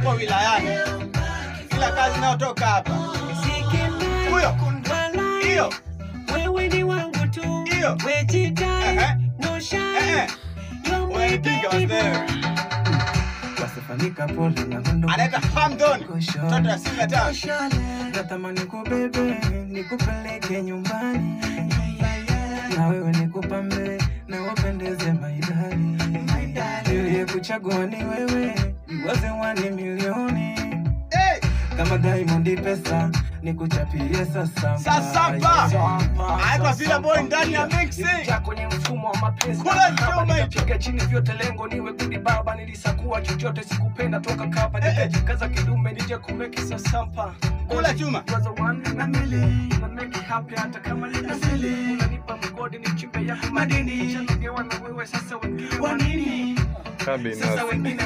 yupo wilayani. Kila kazi inayotoka hapa. Huyo. Hiyo. Wewe ni wangu tu. Hiyo. Wewe jitai. No shine. Wewe piga wazee. Wasifanyika pole na ndo. Anaita Hamdon. Mtoto wa Singa Town. Natamani kubebe, nikupeleke nyumbani. Na wewe nikupambe, na wapendeze maidani. Yeye kuchagua ni wewe, iwaze wani milioni. Kama Diamond pesa, nikuchapie sasa. Sasa Aitwa Villa Boy ndani ya mixing. Kwenye mfumo wa mapenzi. Kula choma Piga chini vyote lengo niwe gudi baba, nilisakuwa chochote sikupenda toka kapa. Nikajikaza kidume nije kumeki sasampa. Kula chuma. Was a one in a million. Na make it happy hata kama nina sili. Unanipa mgodi ni chimbe yako madini. Nishanongewa na wewe sasa wengine wanini. Sasa wengine